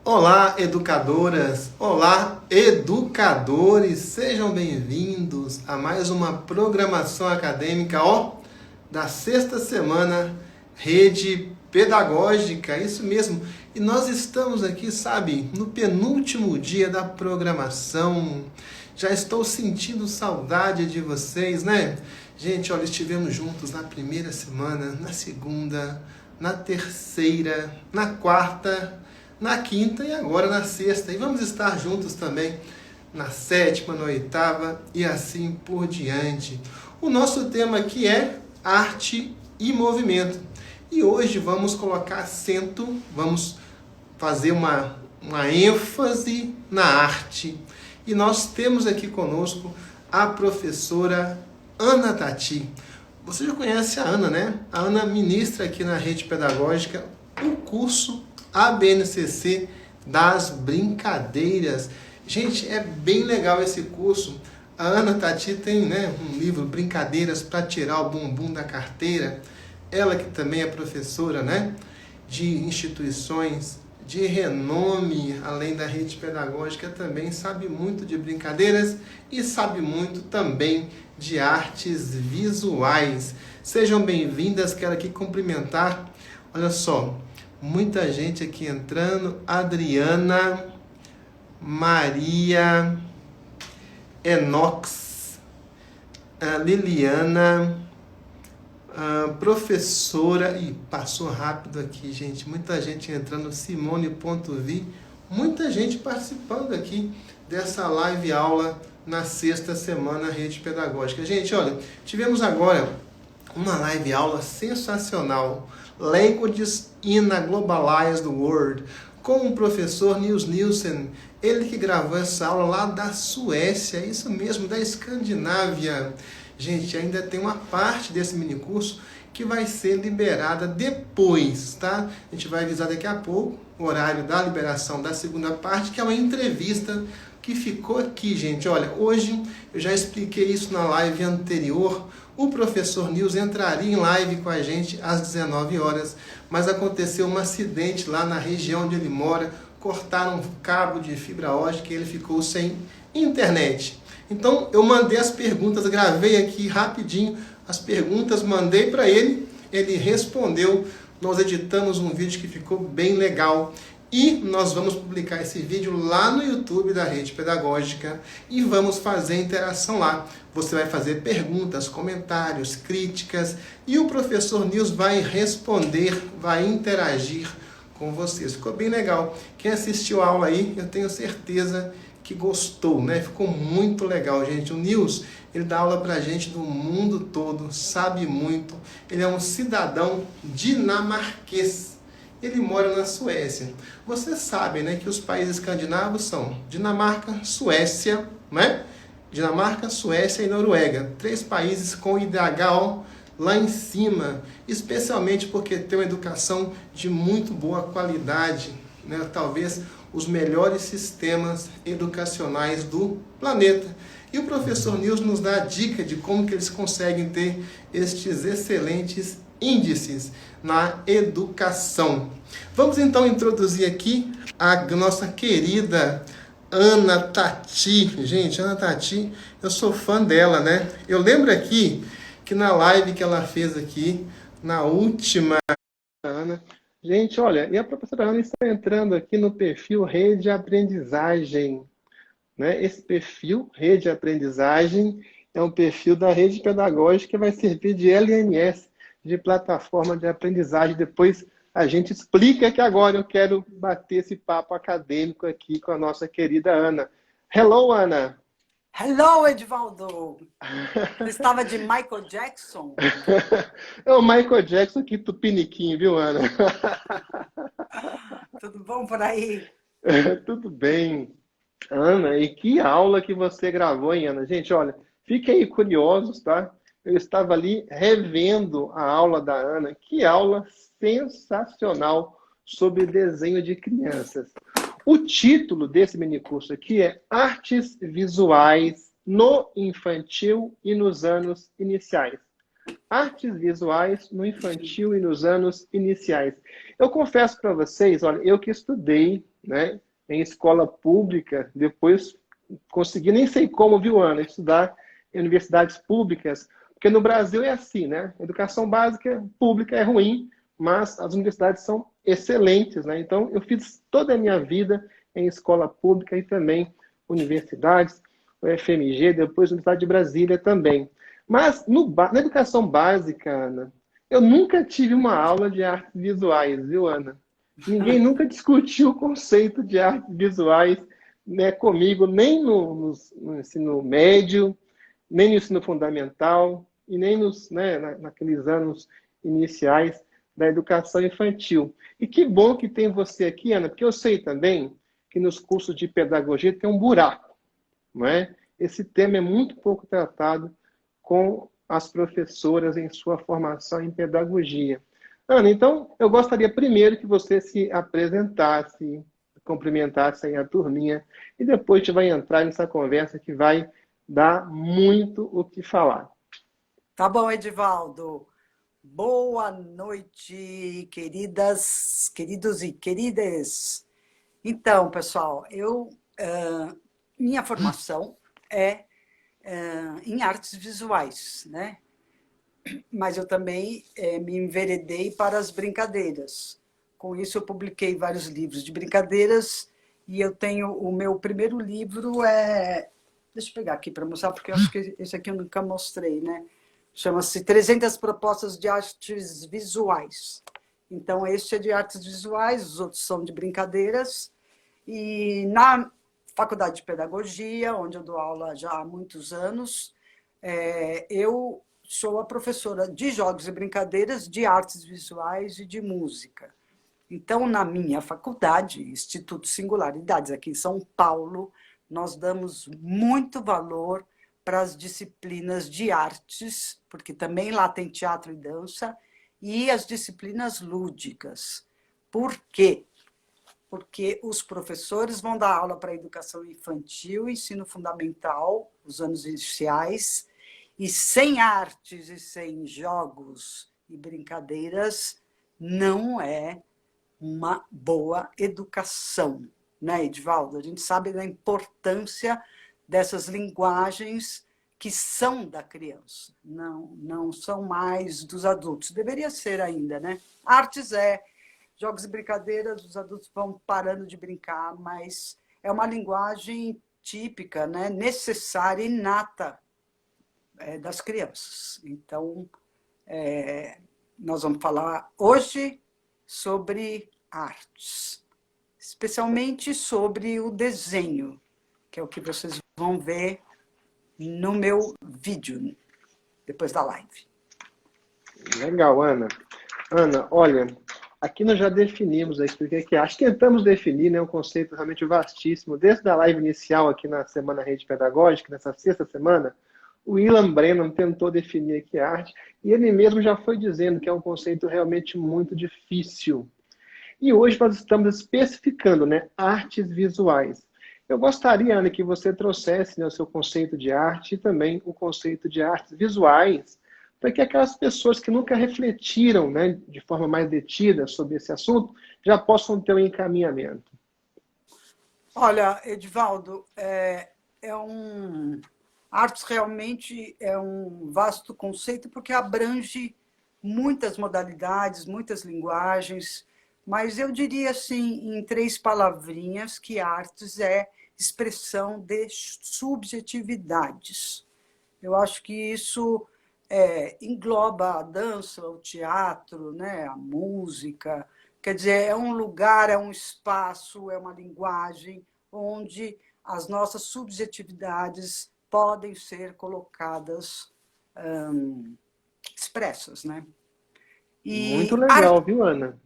Olá, educadoras! Olá, educadores! Sejam bem-vindos a mais uma programação acadêmica, da sexta semana Rede Pedagógica, isso mesmo. E nós estamos aqui, sabe, no penúltimo dia da programação. Já estou sentindo saudade de vocês, né? Gente, olha, estivemos juntos na primeira semana, na segunda, na terceira, na quarta, na quinta e agora na sexta. E vamos estar juntos também na sétima, na oitava e assim por diante. O nosso tema aqui é arte e movimento. E hoje vamos colocar acento, vamos fazer uma ênfase na arte. E nós temos aqui conosco a professora Ana Tati. Você já conhece a Ana, né? A Ana ministra aqui na Rede Pedagógica o curso ABNCC das brincadeiras. Gente, é bem legal esse curso. A Ana Tati tem, um livro, Brincadeiras para Tirar o Bumbum da Carteira. Ela que também é professora, de instituições de renome, além da rede pedagógica, também sabe muito de brincadeiras e sabe muito também de artes visuais. Sejam bem-vindas, quero aqui cumprimentar, olha só, muita gente aqui entrando, Adriana, Maria, Enox, Liliana, professora, e passou rápido aqui, gente, muita gente entrando, Simone.vi, muita gente participando aqui dessa live aula na sexta semana Rede Pedagógica. Gente, olha, tivemos agora uma live aula sensacional, Languages in a Globalized World, com o professor Nils Nielsen, ele que gravou essa aula lá da Suécia, isso mesmo, da Escandinávia. Gente, ainda tem uma parte desse minicurso que vai ser liberada depois, tá? A gente vai avisar daqui a pouco o horário da liberação da segunda parte, que é uma entrevista que ficou aqui, gente. Olha, hoje eu já expliquei isso na live anterior. O professor Nils entraria em live com a gente às 19 horas, mas aconteceu um acidente lá na região onde ele mora, cortaram um cabo de fibra ótica e ele ficou sem internet. Então, eu mandei as perguntas, gravei aqui rapidinho as perguntas, mandei para ele, ele respondeu, nós editamos um vídeo que ficou bem legal e nós vamos publicar esse vídeo lá no YouTube da Rede Pedagógica e vamos fazer interação lá. Você vai fazer perguntas, comentários, críticas e o professor Nils vai responder, vai interagir com vocês. Ficou bem legal. Quem assistiu a aula aí, eu tenho certeza que gostou, Ficou muito legal, gente. O Nils, ele dá aula pra gente do mundo todo, sabe muito. Ele é um cidadão dinamarquês. Ele mora na Suécia. Vocês sabem, que os países escandinavos são Dinamarca, Suécia, Dinamarca, Suécia e Noruega. 3 países com IDH lá em cima, especialmente porque tem uma educação de muito boa qualidade, talvez os melhores sistemas educacionais do planeta. E o professor Nils nos dá a dica de como que eles conseguem ter estes excelentes índices na educação. Vamos então introduzir aqui a nossa querida Ana Tati. Gente, Ana Tati, eu sou fã dela, Eu lembro aqui que na live que ela fez aqui, na última, Ana, gente, olha, e a professora Ana está entrando aqui no perfil Rede Aprendizagem, Esse perfil Rede Aprendizagem é um perfil da Rede Pedagógica que vai servir de LMS, de plataforma de aprendizagem. Depois a gente explica, que agora eu quero bater esse papo acadêmico aqui com a nossa querida Ana. Hello, Ana! Hello, Edvaldo! Você estava de Michael Jackson? É o Michael Jackson aqui, tupiniquim, viu, Ana? Tudo bom por aí? Tudo bem. Ana, e que aula que você gravou, hein, Ana? Gente, olha, fiquem aí curiosos, tá? Eu estava ali revendo a aula da Ana. Que aula sensacional sobre desenho de crianças. O título desse minicurso aqui é Artes Visuais no Infantil e nos Anos Iniciais. Artes Visuais no Infantil e nos Anos Iniciais. Eu confesso para vocês, olha, eu que estudei né, em escola pública, depois consegui, nem sei como, viu, Ana, estudar em universidades públicas, porque no Brasil é assim, né? Educação básica pública é ruim, mas as universidades são excelentes, né? Então, eu fiz toda a minha vida em escola pública e também universidades, o FMG, depois a Universidade de Brasília também. Mas na educação básica, Ana, eu nunca tive uma aula de artes visuais, viu, Ana? Ninguém nunca discutiu o conceito de artes visuais, né, comigo, nem no ensino médio, nem no ensino fundamental, e nem naqueles anos iniciais da educação infantil. E que bom que tem você aqui, Ana, porque eu sei também que nos cursos de pedagogia tem um buraco, não é? Esse tema é muito pouco tratado com as professoras em sua formação em pedagogia. Ana, então, eu gostaria primeiro que você se apresentasse, cumprimentasse aí a turminha, e depois a gente vai entrar nessa conversa que vai dar muito o que falar. Tá bom, Edivaldo. Boa noite, queridas, queridos e queridas. Então, pessoal, minha formação é em artes visuais, né? Mas eu também me enveredei para as brincadeiras. Com isso, eu publiquei vários livros de brincadeiras e eu tenho o meu primeiro livro deixa eu pegar aqui para mostrar, porque eu acho que esse aqui eu nunca mostrei, né? Chama-se 300 Propostas de Artes Visuais. Então, este é de artes visuais, os outros são de brincadeiras. E na Faculdade de Pedagogia, onde eu dou aula já há muitos anos, eu sou a professora de jogos e brincadeiras, de artes visuais e de música. Então, na minha faculdade, Instituto Singularidades, aqui em São Paulo, nós damos muito valor para as disciplinas de artes, porque também lá tem teatro e dança, e as disciplinas lúdicas. Por quê? Porque os professores vão dar aula para educação infantil, ensino fundamental, os anos iniciais, e sem artes e sem jogos e brincadeiras não é uma boa educação, né, Edivaldo? A gente sabe da importância dessas linguagens que são da criança, não são mais dos adultos. Deveria ser ainda, né? Artes jogos e brincadeiras, os adultos vão parando de brincar, mas é uma linguagem típica, né, necessária, inata das crianças. Então, nós vamos falar hoje sobre artes, especialmente sobre o desenho, que é o que vocês vão ver no meu vídeo, depois da live. Legal, Ana. Ana, olha, aqui nós já definimos o que é arte. Tentamos definir, né, um conceito realmente vastíssimo. Desde a live inicial aqui na Semana Rede Pedagógica, nessa sexta semana, o Ilan Brennan tentou definir aqui a arte, e ele mesmo já foi dizendo que é um conceito realmente muito difícil. E hoje nós estamos especificando, né, artes visuais. Eu gostaria, Ana, que você trouxesse, né, o seu conceito de arte e também o conceito de artes visuais, para que aquelas pessoas que nunca refletiram, né, de forma mais detida sobre esse assunto já possam ter um encaminhamento. Olha, Edivaldo, artes realmente é um vasto conceito porque abrange muitas modalidades, muitas linguagens, mas eu diria assim, em 3 palavrinhas, que artes é expressão de subjetividades. Eu acho que isso engloba a dança, o teatro, né, a música. Quer dizer, é um lugar, é um espaço, é uma linguagem onde as nossas subjetividades podem ser colocadas, expressas, né? Muito legal, viu, Ana?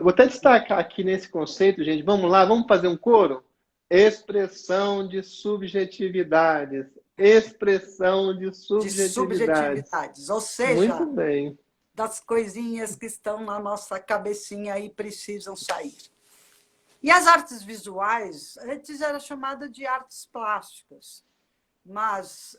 Vou até destacar aqui nesse conceito, gente. Vamos lá, vamos fazer um coro? Expressão de subjetividades. Expressão de subjetividades. Ou seja, muito bem, das coisinhas que estão na nossa cabecinha e precisam sair. E as artes visuais, antes era chamada de artes plásticas, mas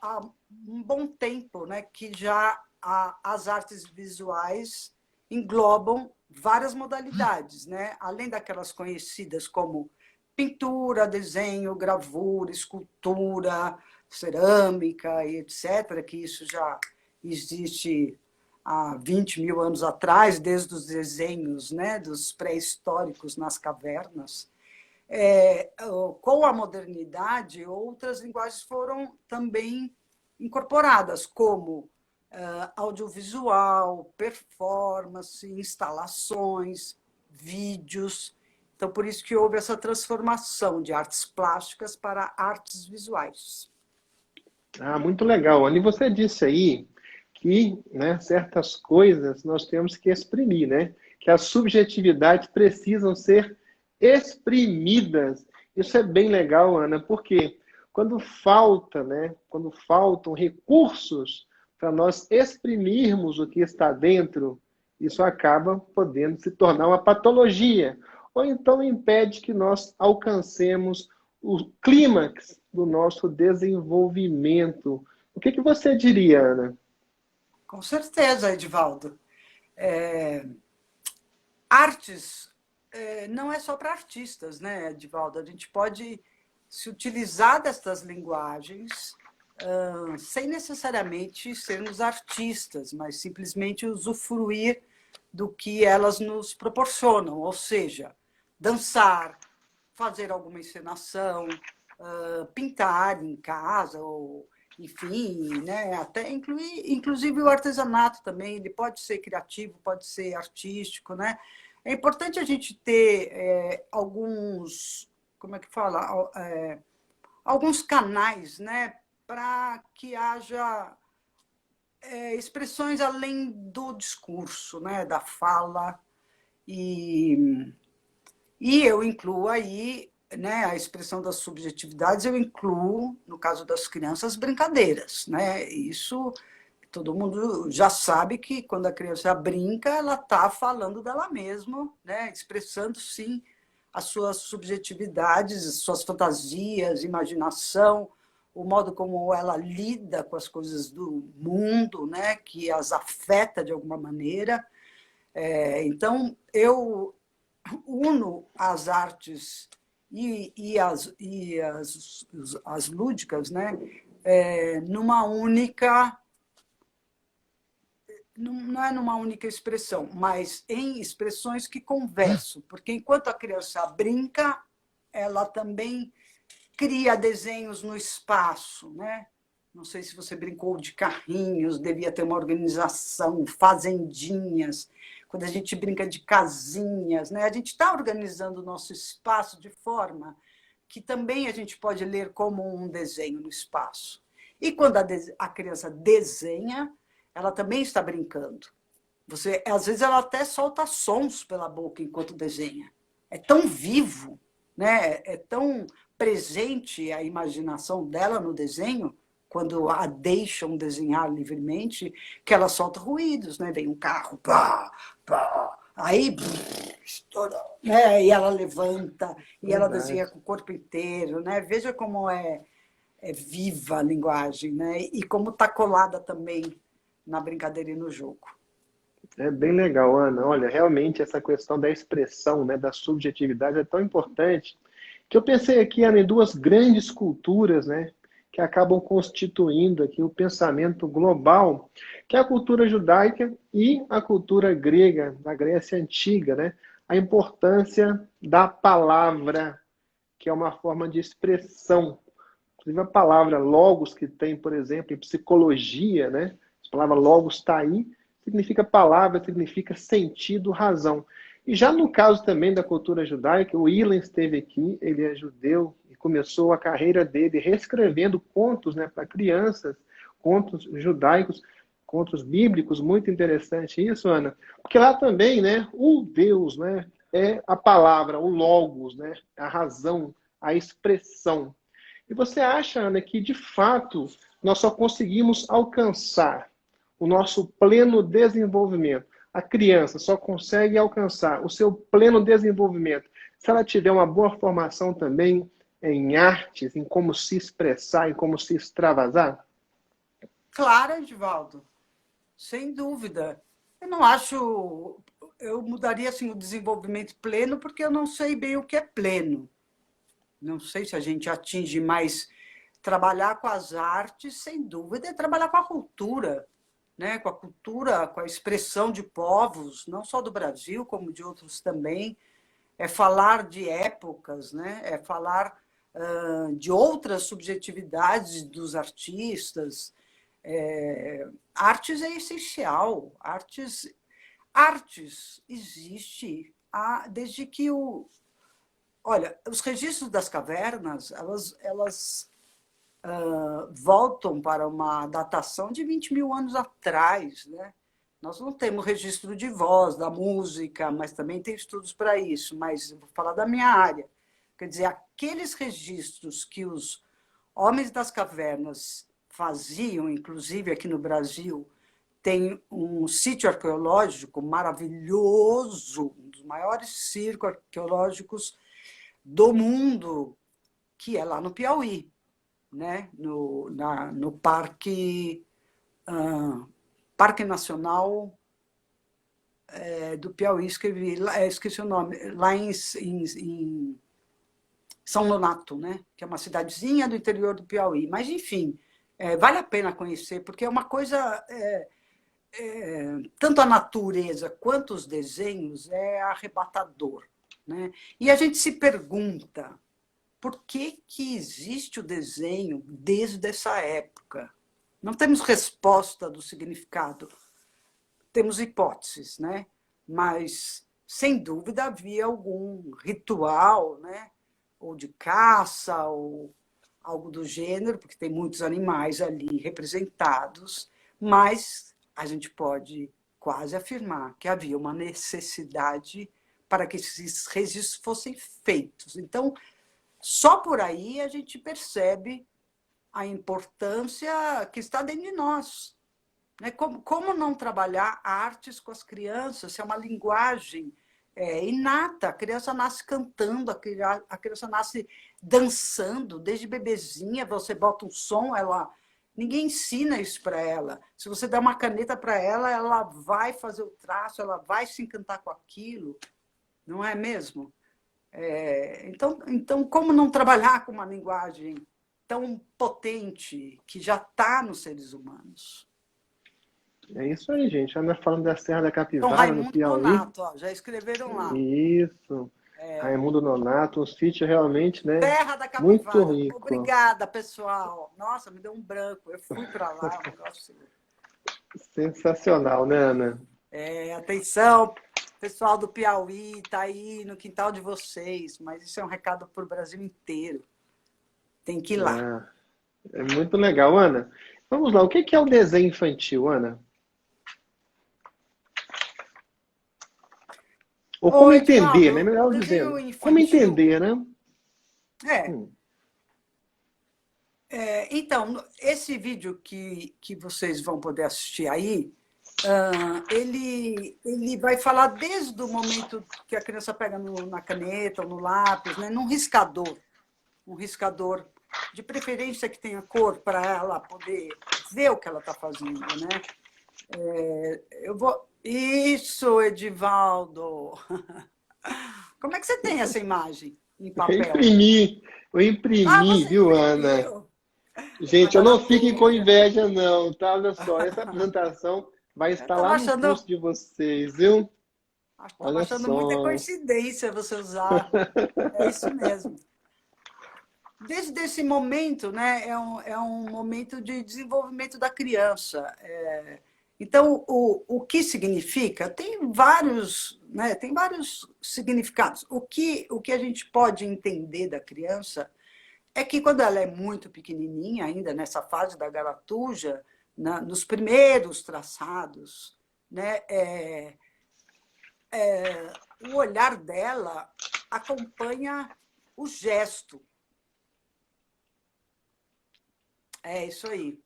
há um bom tempo, né, que já as artes visuais englobam várias modalidades, né? Além daquelas conhecidas como pintura, desenho, gravura, escultura, cerâmica e etc., que isso já existe há 20 mil anos atrás, desde os desenhos, né, dos pré-históricos nas cavernas. Com a modernidade, outras linguagens foram também incorporadas, como audiovisual, performance, instalações, vídeos. Então, por isso que houve essa transformação de artes plásticas para artes visuais. Ah, muito legal, Ana. E você disse aí que, né, certas coisas nós temos que exprimir, né? Que as subjetividades precisam ser exprimidas. Isso é bem legal, Ana, porque quando falta, né, quando faltam recursos para nós exprimirmos o que está dentro, isso acaba podendo se tornar uma patologia, ou então impede que nós alcancemos o clímax do nosso desenvolvimento. O que você diria, Ana? Com certeza, Edivaldo. Artes não é só para artistas, né, Edivaldo? A gente pode se utilizar destas linguagens sem necessariamente sermos artistas, mas simplesmente usufruir do que elas nos proporcionam, ou seja, dançar, fazer alguma encenação, pintar em casa, ou, enfim, né? Até inclusive o artesanato também, ele pode ser criativo, pode ser artístico, né? É importante a gente ter alguns, como é que fala? Alguns canais, né? Para que haja expressões além do discurso, né? Da fala. E eu incluo aí, né, a expressão das subjetividades, eu incluo, no caso das crianças, brincadeiras. Né? Isso todo mundo já sabe que quando a criança brinca, ela está falando dela mesma, né? Expressando, sim, as suas subjetividades, as suas fantasias, imaginação, o modo como ela lida com as coisas do mundo, né? Que as afeta de alguma maneira. Então, eu uno as artes e as lúdicas, né, numa única, não é numa única expressão, mas em expressões que conversam, porque enquanto a criança brinca, ela também cria desenhos no espaço, né? Não sei se você brincou de carrinhos, devia ter uma organização, fazendinhas. Quando a gente brinca de casinhas, né? A gente está organizando o nosso espaço de forma que também a gente pode ler como um desenho no espaço. E quando a criança desenha, ela também está brincando. Às vezes ela até solta sons pela boca enquanto desenha. É tão vivo, né? É tão presente a imaginação dela no desenho, quando a deixam desenhar livremente, que ela solta ruídos, né? Vem um carro, pá, pá, aí estoura, né? E ela levanta, e ela desenha com o corpo inteiro, né? Veja como é viva a linguagem, né? E como está colada também na brincadeira e no jogo. É bem legal, Ana. Olha, realmente essa questão da expressão, né, da subjetividade é tão importante que eu pensei aqui, Ana, em duas grandes culturas, né, que acabam constituindo aqui o pensamento global, que é a cultura judaica e a cultura grega, da Grécia Antiga, né? A importância da palavra, que é uma forma de expressão. Inclusive a palavra logos, que tem, por exemplo, em psicologia, né? A palavra logos está aí, significa palavra, significa sentido, razão. E já no caso também da cultura judaica, o Ilan esteve aqui, ele é judeu e começou a carreira dele reescrevendo contos, né, para crianças, contos judaicos, contos bíblicos, muito interessante isso, Ana, porque lá também, né, o Deus, né, é a palavra, o logos, né, a razão, a expressão. E você acha, Ana, que de fato nós só conseguimos alcançar o nosso pleno desenvolvimento? A criança só consegue alcançar o seu pleno desenvolvimento se ela tiver uma boa formação também em artes, em como se expressar, em como se extravasar? Claro, Edivaldo, sem dúvida. Eu não acho eu mudaria assim, o desenvolvimento pleno, porque eu não sei bem o que é pleno. Não sei se a gente atinge mais trabalhar com as artes, sem dúvida, é trabalhar com a cultura, né? Com a cultura, com a expressão de povos, não só do Brasil, como de outros também. É falar de épocas, né? É falar de outras subjetividades dos artistas. Artes é essencial. Artes existe desde que o... Olha, os registros das cavernas, elas voltam para uma datação de 20 mil anos atrás, né? Nós não temos registro de voz, da música, mas também tem estudos para isso, mas eu vou falar da minha área. Quer dizer, aqueles registros que os homens das cavernas faziam, inclusive aqui no Brasil, tem um sítio arqueológico maravilhoso, um dos maiores circos arqueológicos do mundo, que é lá no Piauí, né? No Parque Nacional do Piauí, esqueci o nome, lá em São Nonato, né? Que é uma cidadezinha do interior do Piauí. Mas, enfim, vale a pena conhecer, porque é uma coisa... tanto a natureza quanto os desenhos é arrebatador, né? E a gente se pergunta por que existe o desenho desde essa época. Não temos resposta do significado, temos hipóteses, né? Mas, sem dúvida, havia algum ritual, né? Ou de caça, ou algo do gênero, porque tem muitos animais ali representados, mas a gente pode quase afirmar que havia uma necessidade para que esses registros fossem feitos. Então, só por aí a gente percebe a importância que está dentro de nós. Né? Como não trabalhar artes com as crianças? Se é uma linguagem inata, a criança nasce cantando, a criança nasce dançando, desde bebezinha, você bota um som, ninguém ensina isso para ela. Se você dá uma caneta para ela, ela vai fazer o traço, ela vai se encantar com aquilo, não é mesmo? Então, como não trabalhar com uma linguagem tão potente que já está nos seres humanos? É isso aí, gente. Ana falando da Serra da Então, Capivara, no Raimundo Piauí. Nonato, ó, já escreveram lá. Isso. Raimundo Nonato, um sítio realmente, né? Terra da Muito Capivara. rico. Obrigada, pessoal. Nossa, me deu um branco. Eu fui para lá, um negócio... Sensacional, né, Ana? Atenção, pessoal do Piauí, está aí no quintal de vocês, mas isso é um recado para o Brasil inteiro. Tem que ir lá. É muito legal, Ana. Vamos lá, o que é o desenho infantil, Ana? Ou como entender, né? Melhor dizendo. Como entender, né? Então, esse vídeo que vocês vão poder assistir aí, ele vai falar desde o momento que a criança pega na caneta ou no lápis, né? Num riscador. Um riscador, de preferência que tenha cor, para ela poder ver o que ela está fazendo, né? Isso, Edivaldo! Como é que você tem essa imagem em papel? Eu imprimi, viu, Ana? Gente, eu não fiquem com inveja, não, tá? Olha só, essa apresentação vai estar lá no curso de vocês, viu? Estou achando muita coincidência você usar. É isso mesmo. Desde esse momento, né, é um momento de desenvolvimento da criança. Então, o que significa? Tem vários significados. O que a gente pode entender da criança é que quando ela é muito pequenininha, ainda nessa fase da garatuja, nos primeiros traçados, né, o olhar dela acompanha o gesto. É isso aí.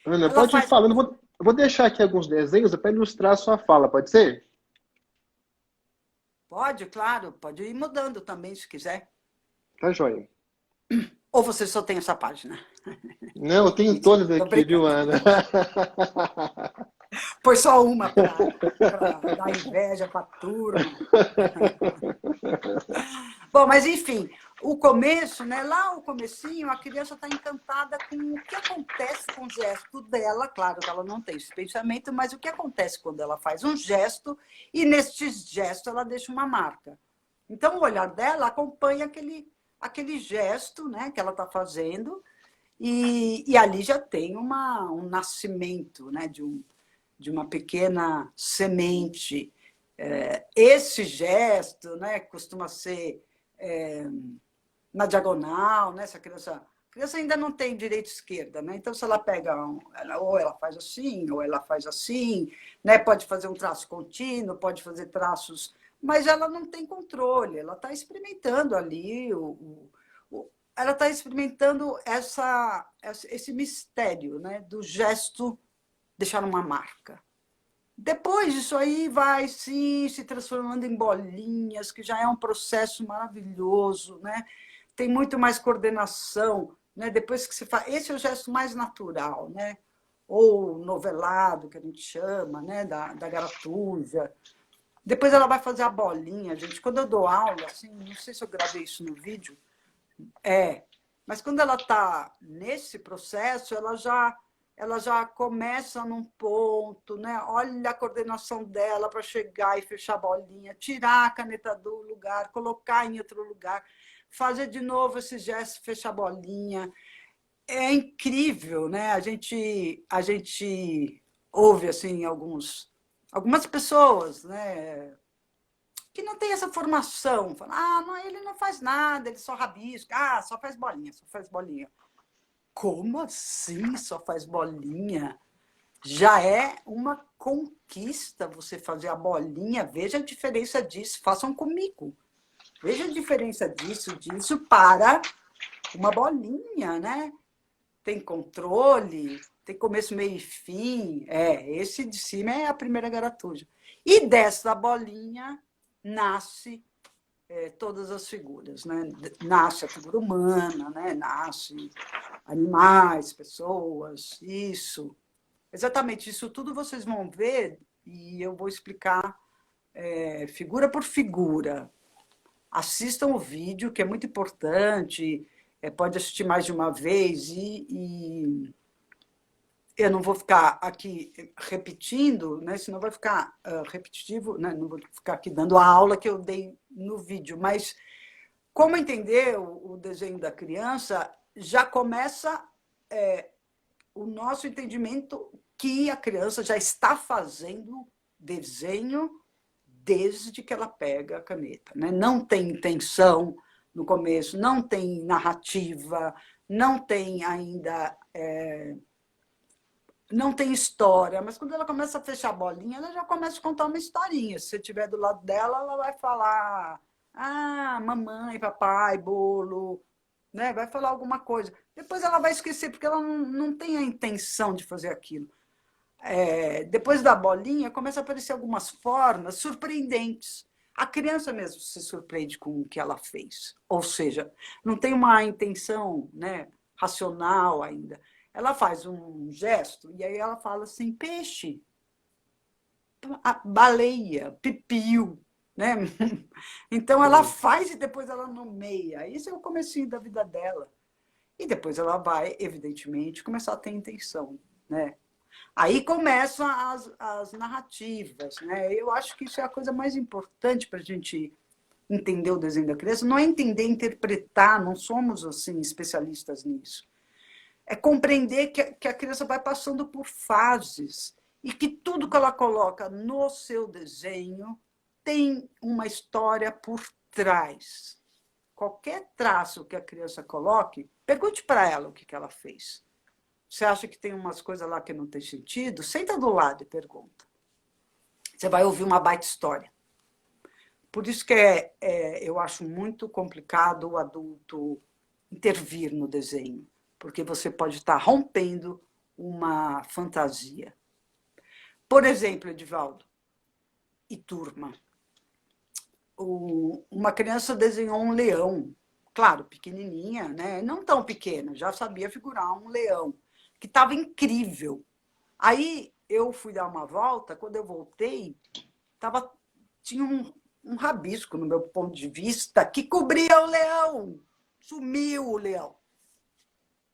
Ana, pode ir falando. Eu vou deixar aqui alguns desenhos para ilustrar a sua fala, pode ser? Pode, claro. Pode ir mudando também, se quiser. Tá joia. Ou você só tem essa página? Não, eu tenho todas aqui, viu, Ana? Foi só uma para dar inveja para a turma. Bom, mas enfim, o começo, né? Lá o comecinho, a criança está encantada com o que acontece com o gesto dela. Claro que ela não tem esse pensamento, mas o que acontece quando ela faz um gesto e neste gesto ela deixa uma marca. Então o olhar dela acompanha aquele gesto, né, que ela está fazendo e ali já tem um nascimento, né, de uma pequena semente. Esse gesto, né, costuma ser na diagonal, né? Se a criança ainda não tem direita e esquerda, né? Então, se ela pega, ou ela faz assim, ou ela faz assim, né? Pode fazer um traço contínuo, pode fazer traços, mas ela não tem controle, ela está experimentando ali, ela está experimentando esse mistério, né? Do gesto deixar uma marca. Depois, isso aí vai sim se transformando em bolinhas, que já é um processo maravilhoso, né? Tem muito mais coordenação, né? Depois que se faz, esse é o gesto mais natural, né? Ou novelado, que a gente chama, né? Da garatuja. Depois ela vai fazer a bolinha, gente. Quando eu dou aula, assim, não sei se eu gravei isso no vídeo, mas quando ela está nesse processo, ela já começa num ponto, né? Olha a coordenação dela para chegar e fechar a bolinha, tirar a caneta do lugar, colocar em outro lugar, fazer de novo esse gesto, fechar a bolinha. É incrível, né? A gente ouve assim algumas pessoas, né, que não tem essa formação, falam, não, ele não faz nada, ele só rabisca, só faz bolinha, só faz bolinha. Como assim só faz bolinha? Já é uma conquista você fazer a bolinha. Veja a diferença disso. Façam comigo. Veja a diferença disso para uma bolinha, né? Tem controle, tem começo, meio e fim. Esse de cima é a primeira garatuja. E dessa bolinha nasce todas as figuras, né? Nasce a figura humana, né? Nasce animais, pessoas, isso. Exatamente, isso tudo vocês vão ver e eu vou explicar figura por figura. Assistam o vídeo, que é muito importante, pode assistir mais de uma vez e eu não vou ficar aqui repetindo, né? Senão vai ficar repetitivo, né? Não vou ficar aqui dando a aula que eu dei no vídeo, mas como entender o desenho da criança, já começa o nosso entendimento que a criança já está fazendo desenho desde que ela pega a caneta, né? Não tem intenção no começo, não tem narrativa, não tem ainda... não tem história, mas quando ela começa a fechar a bolinha, ela já começa a contar uma historinha. Se você estiver do lado dela, ela vai falar: mamãe, papai, bolo, né? Vai falar alguma coisa. Depois ela vai esquecer, porque ela não tem a intenção de fazer aquilo. Depois da bolinha, começa a aparecer algumas formas surpreendentes. A criança mesmo se surpreende com o que ela fez. Ou seja, não tem uma intenção, né, racional ainda. Ela faz um gesto e aí ela fala assim: peixe, baleia, pipiu, né? Então ela faz e depois ela nomeia. Esse é o comecinho da vida dela. E depois ela vai, evidentemente, começar a ter intenção, né? Aí começam as narrativas, né? Eu acho que isso é a coisa mais importante para a gente entender o desenho da criança. Não é entender, interpretar, não somos assim especialistas nisso. É compreender que a criança vai passando por fases e que tudo que ela coloca no seu desenho tem uma história por trás. Qualquer traço que a criança coloque, pergunte para ela o que ela fez. Você acha que tem umas coisas lá que não tem sentido? Senta do lado e pergunta. Você vai ouvir uma baita história. Por isso que eu acho muito complicado o adulto intervir no desenho, porque você pode estar rompendo uma fantasia. Por exemplo, Edivaldo e turma, uma criança desenhou um leão, claro, pequenininha, né? Não tão pequena, já sabia figurar um leão, que estava incrível. Aí eu fui dar uma volta, quando eu voltei, tinha um rabisco, no meu ponto de vista, que cobria o leão. Sumiu o leão.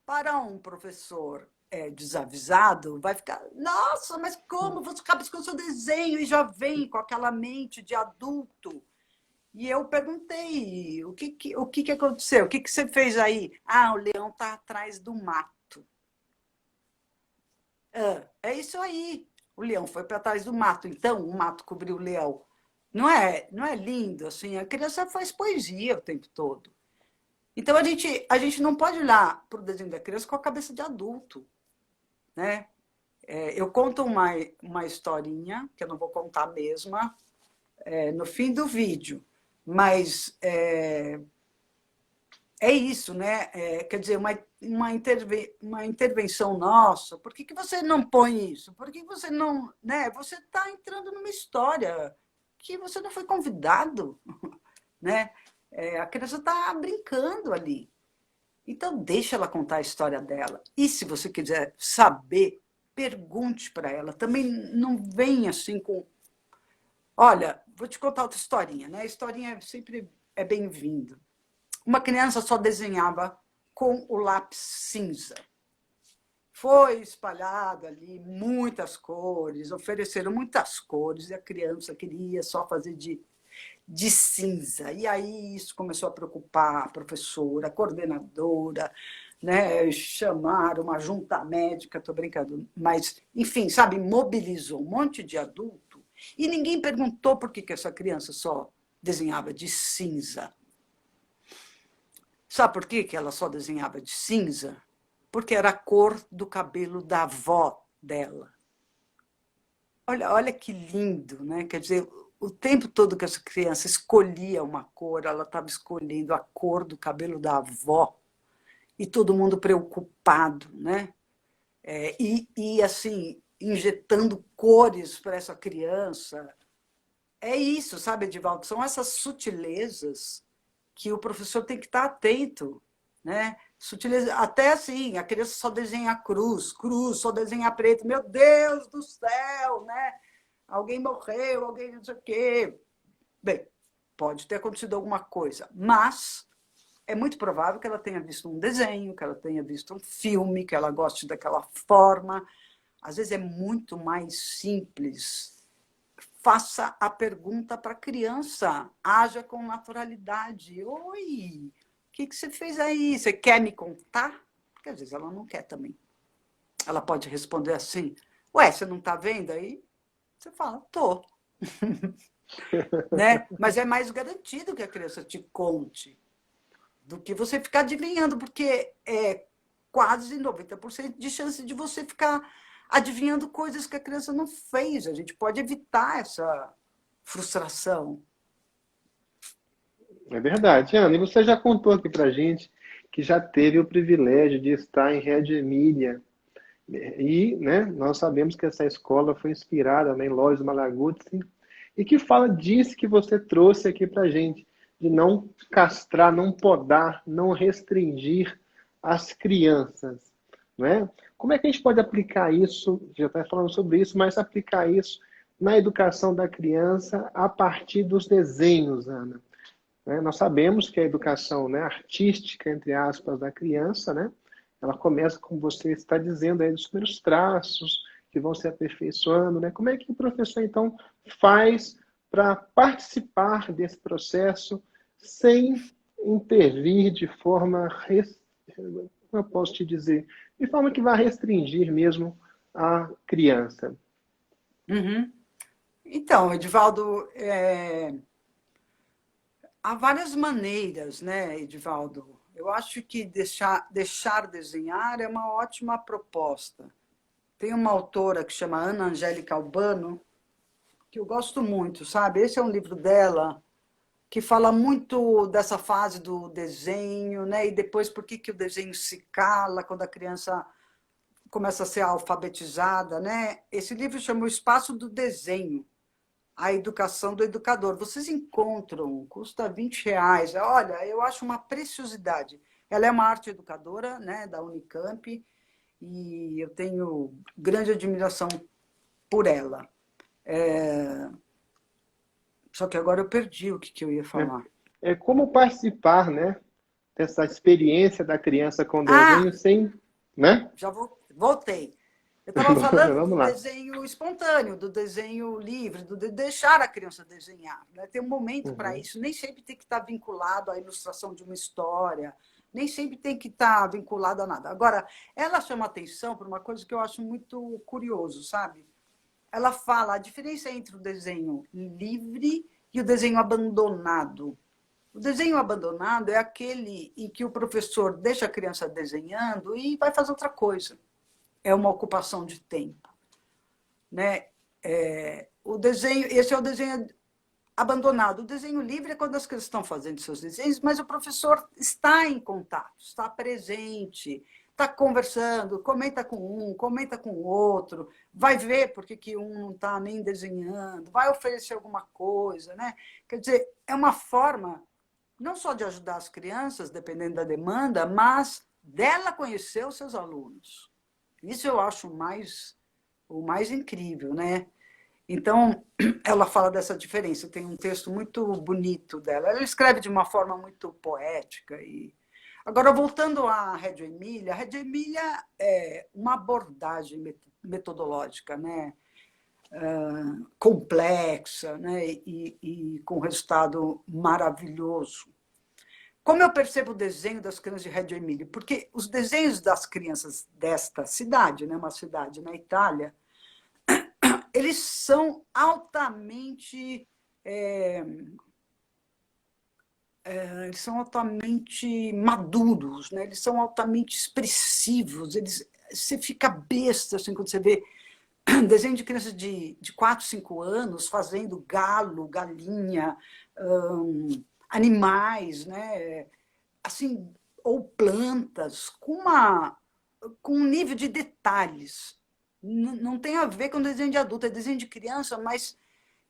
Para um professor desavisado, vai ficar, nossa, mas como? Você rabiscou seu desenho e já vem com aquela mente de adulto. E eu perguntei, o que aconteceu? O que você fez aí? Ah, o leão está atrás do mato. É isso aí. O leão foi para trás do mato, então o mato cobriu o leão. Não é lindo assim? A criança faz poesia o tempo todo. Então a gente não pode olhar para o desenho da criança com a cabeça de adulto, né? Eu conto uma historinha, que eu não vou contar mesmo, no fim do vídeo, mas é isso, né? Quer dizer, uma intervenção nossa. Por que você não põe isso? Por que você não. Né? Você está entrando numa história que você não foi convidado. Né? A criança está brincando ali. Então, deixa ela contar a história dela. E se você quiser saber, pergunte para ela. Também não vem assim com. Olha, vou te contar outra historinha, né? A historinha sempre é bem-vinda. Uma criança só desenhava com o lápis cinza. Foi espalhado ali muitas cores, ofereceram muitas cores, e a criança queria só fazer de cinza. E aí isso começou a preocupar a professora, a coordenadora, né? Chamaram uma junta médica, estou brincando, mas, enfim, sabe, mobilizou um monte de adulto e ninguém perguntou por que essa criança só desenhava de cinza. Sabe por que ela só desenhava de cinza? Porque era a cor do cabelo da avó dela. Olha que lindo, né? Quer dizer, o tempo todo que essa criança escolhia uma cor, ela estava escolhendo a cor do cabelo da avó. E todo mundo preocupado, né? E assim, injetando cores para essa criança. É isso, sabe, Edivaldo? São essas sutilezas que o professor tem que estar atento, né? Sutileza, até assim, a criança só desenha cruz, só desenha preto. Meu Deus do céu, né? Alguém morreu, alguém não sei o quê. Bem, pode ter acontecido alguma coisa, mas é muito provável que ela tenha visto um desenho, que ela tenha visto um filme, que ela goste daquela forma. Às vezes é muito mais simples. Faça a pergunta para a criança, haja com naturalidade. Oi, o que você fez aí? Você quer me contar? Porque às vezes ela não quer também. Ela pode responder assim, ué, você não está vendo aí? Você fala, tô. Né? Mas é mais garantido que a criança te conte do que você ficar adivinhando, porque é quase 90% de chance de você ficar adivinhando coisas que a criança não fez. A gente pode evitar essa frustração. É verdade, Ana. E você já contou aqui pra gente que já teve o privilégio de estar em Reggio Emília. E, né, nós sabemos que essa escola foi inspirada, né, em Loris Malaguzzi, e que fala disso que você trouxe aqui pra gente, de não castrar, não podar, não restringir as crianças, né? Como é que a gente pode aplicar isso, já está falando sobre isso, mas aplicar isso na educação da criança a partir dos desenhos, Ana? Né? Nós sabemos que a educação, né, artística, entre aspas, da criança, né, ela começa, como você está dizendo, aí, dos primeiros traços que vão se aperfeiçoando. Né? Como é que o professor, então, faz para participar desse processo sem intervir de forma, como eu posso te dizer, de forma que vai restringir mesmo a criança? Uhum. Então, Edivaldo, há várias maneiras, né, Edivaldo? Eu acho que deixar desenhar é uma ótima proposta. Tem uma autora que chama Ana Angélica Albano, que eu gosto muito, sabe? Esse é um livro dela que fala muito dessa fase do desenho, né? E depois por que o desenho se cala quando a criança começa a ser alfabetizada, né? Esse livro chama O Espaço do Desenho, a educação do educador. Vocês encontram, custa R$ 20. Olha, eu acho uma preciosidade. Ela é uma arte educadora, né, da Unicamp, e eu tenho grande admiração por ela. Só que agora eu perdi o que eu ia falar. É como participar, né, dessa experiência da criança com Ah, desenho sem, né? já voltei. Eu estava falando do Vamos lá. desenho espontâneo, do desenho livre, de deixar a criança desenhar. Né? Tem um momento para isso. Nem sempre tem que estar vinculado à ilustração de uma história, nem sempre tem que estar vinculado a nada. Agora, ela chama atenção para uma coisa que eu acho muito curioso, sabe? Ela fala a diferença entre o desenho livre e o desenho abandonado. O desenho abandonado é aquele em que o professor deixa a criança desenhando e vai fazer outra coisa. É uma ocupação de tempo. Né? O desenho, esse é o desenho abandonado. O desenho livre é quando as crianças estão fazendo seus desenhos, mas o professor está em contato, está presente, está conversando, comenta com um, comenta com o outro, vai ver por que um não está nem desenhando, vai oferecer alguma coisa. Né? Quer dizer, é uma forma não só de ajudar as crianças, dependendo da demanda, mas dela conhecer os seus alunos. Isso eu acho o mais incrível, né? Então, ela fala dessa diferença. Tem um texto muito bonito dela. Ela escreve de uma forma muito poética. Agora, voltando à Reggio Emília, a Reggio Emília é uma abordagem metodológica, né? Complexa, né? E com resultado maravilhoso. Como eu percebo o desenho das crianças de Reggio Emília? Porque os desenhos das crianças desta cidade, né, uma cidade na Itália, eles são altamente maduros, né? Eles são altamente expressivos. Você fica besta assim, quando você vê desenho de crianças de 4, 5 anos fazendo galo, galinha, animais, né? Assim, ou plantas, com um nível de detalhes. Não tem a ver com desenho de adulto, é desenho de criança, mas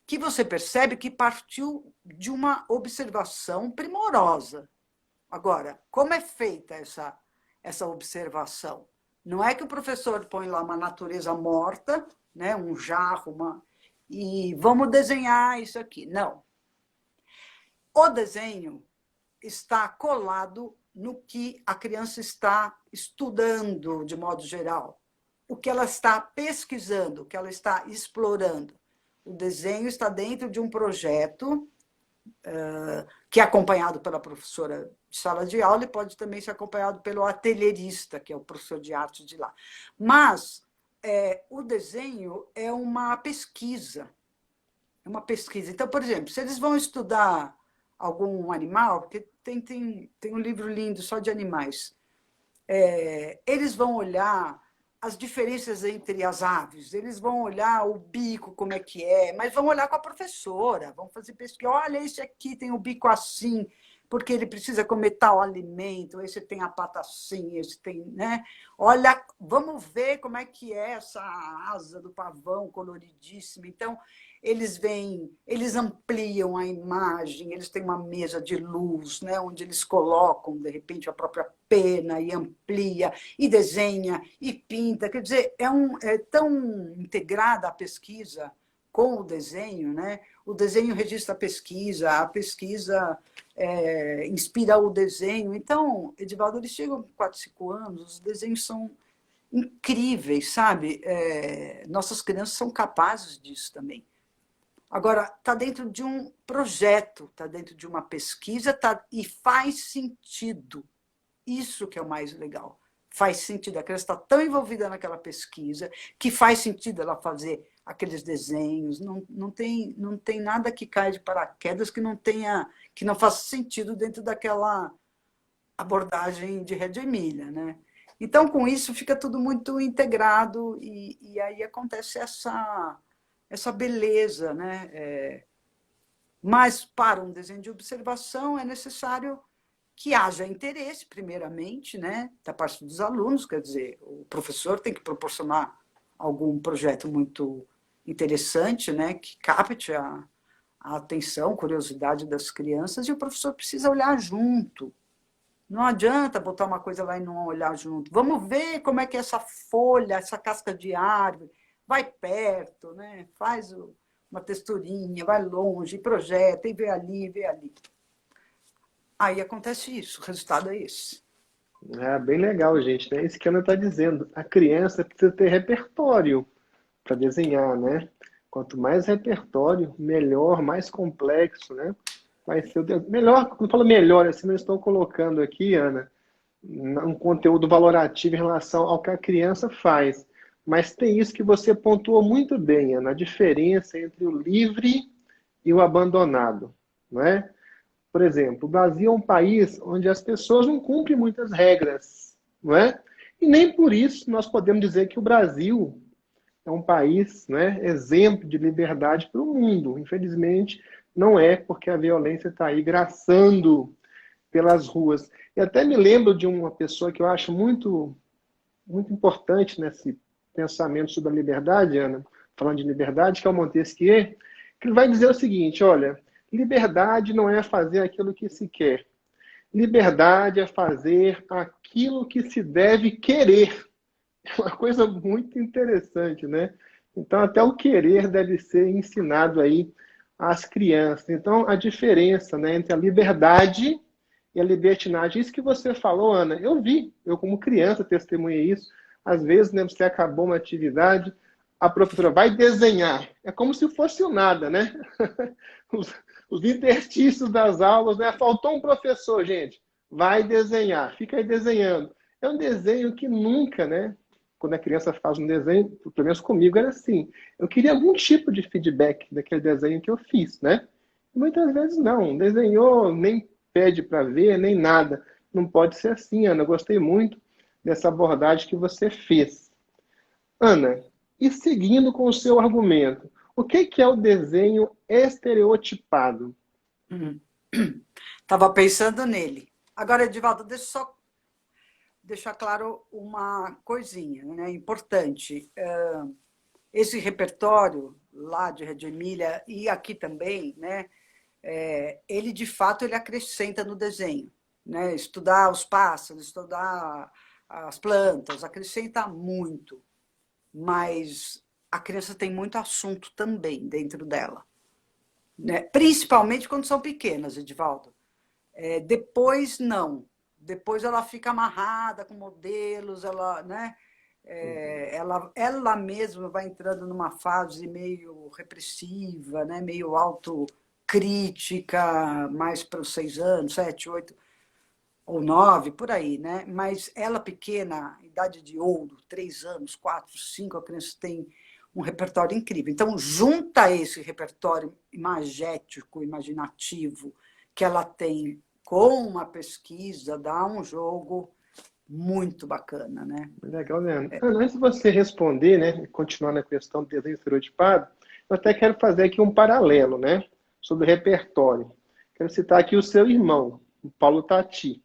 que você percebe que partiu de uma observação primorosa. Agora, como é feita essa observação? Não é que o professor põe lá uma natureza morta, né, um jarro, e vamos desenhar isso aqui. Não. O desenho está colado no que a criança está estudando, de modo geral, o que ela está pesquisando, o que ela está explorando. O desenho está dentro de um projeto que é acompanhado pela professora de sala de aula e pode também ser acompanhado pelo atelierista, que é o professor de arte de lá. Mas o desenho é uma pesquisa. É uma pesquisa. Então, por exemplo, se eles vão estudar algum animal, porque tem um livro lindo só de animais, eles vão olhar as diferenças entre as aves, eles vão olhar o bico, como é que é, mas vão olhar com a professora, vão fazer pesquisa. Olha, esse aqui tem o bico assim, porque ele precisa comer tal alimento, esse tem a pata assim, esse tem, né? Olha, vamos ver como é que é essa asa do pavão coloridíssima. Então, eles ampliam a imagem, eles têm uma mesa de luz, né, onde eles colocam, de repente, a própria pena e amplia, e desenha, e pinta. Quer dizer, é tão integrada a pesquisa com o desenho, né? O desenho registra a pesquisa inspira o desenho. Então, Edivaldo, eles chegam com 4, 5 anos, os desenhos são incríveis, sabe? Nossas crianças são capazes disso também. Agora, está dentro de um projeto, está dentro de uma pesquisa, e faz sentido. Isso que é o mais legal. Faz sentido. A criança está tão envolvida naquela pesquisa que faz sentido ela fazer aqueles desenhos. Não tem nada que caia de paraquedas que não faça sentido dentro daquela abordagem de Reggio Emília, né? Então, com isso, fica tudo muito integrado e aí acontece essa beleza, né? Mas, para um desenho de observação, é necessário que haja interesse, primeiramente, né, da parte dos alunos, quer dizer, o professor tem que proporcionar algum projeto muito interessante, né, que capte a atenção, a curiosidade das crianças, e o professor precisa olhar junto. Não adianta botar uma coisa lá e não olhar junto. Vamos ver como é que é essa folha, essa casca de árvore. vai perto, né? Faz uma texturinha, vai longe, projeta, e vê ali, vê ali. Aí acontece isso, o resultado é esse. É bem legal, gente, né? Isso que a Ana está dizendo. A criança precisa ter repertório para desenhar, né? Quanto mais repertório, melhor, mais complexo, né? Vai ser melhor, quando eu falo melhor, assim, não estou colocando aqui, Ana, um conteúdo valorativo em relação ao que a criança faz. Mas tem isso que você pontuou muito bem, Ana, a diferença entre o livre e o abandonado, não é? Por exemplo, o Brasil é um país onde as pessoas não cumprem muitas regras, não é? E nem por isso nós podemos dizer que o Brasil é um país, né, exemplo de liberdade para o mundo. Infelizmente, não é, porque a violência está aí graçando pelas ruas. E até me lembro de uma pessoa que eu acho muito importante nesse pensamento sobre a liberdade, Ana, falando de liberdade, que é o Montesquieu, que ele vai dizer o seguinte, olha, liberdade não é fazer aquilo que se quer. Liberdade é fazer aquilo que se deve querer. É uma coisa muito interessante, né? Então, até o querer deve ser ensinado aí às crianças. Então, a diferença, né, entre a liberdade e a libertinagem, isso que você falou, Ana, eu vi, eu como criança testemunhei isso. Às vezes, né, você acabou uma atividade, a professora vai desenhar. É como se fosse o nada, né? Os interstícios das aulas, né? Faltou um professor, gente. Vai desenhar, fica aí desenhando. É um desenho que nunca, né? Quando a criança faz um desenho, pelo menos comigo era assim. Eu queria algum tipo de feedback daquele desenho que eu fiz, né? Muitas vezes não. Desenhou, nem pede para ver, nem nada. Não pode ser assim, Ana. Eu gostei muito dessa abordagem que você fez. Ana, e seguindo com o seu argumento, o que é o desenho estereotipado? Estava pensando nele. Agora, Edivaldo, deixa eu só deixar claro uma coisinha, né, importante. Esse repertório lá de Reggio Emília e aqui também, né, ele de fato ele acrescenta no desenho, né? Estudar os pássaros, estudar as plantas, acrescenta muito, mas a criança tem muito assunto também dentro dela, né? Principalmente quando são pequenas, Edivaldo. Depois não, depois ela fica amarrada com modelos, ela, né? Ela mesma vai entrando numa fase meio repressiva, né? Meio autocrítica, mais para os 6 anos, 7, 8 ou 9, por aí, né? Mas ela pequena, idade de ouro, 3 anos, 4, 5, a criança tem um repertório incrível. Então, junta esse repertório imagético, imaginativo que ela tem com uma pesquisa, dá um jogo muito bacana, né? Legal, né? Antes de você responder, né, continuar na questão do desenho estereotipado, eu até quero fazer aqui um paralelo, né, sobre repertório. Quero citar aqui o seu irmão, o Paulo Tati.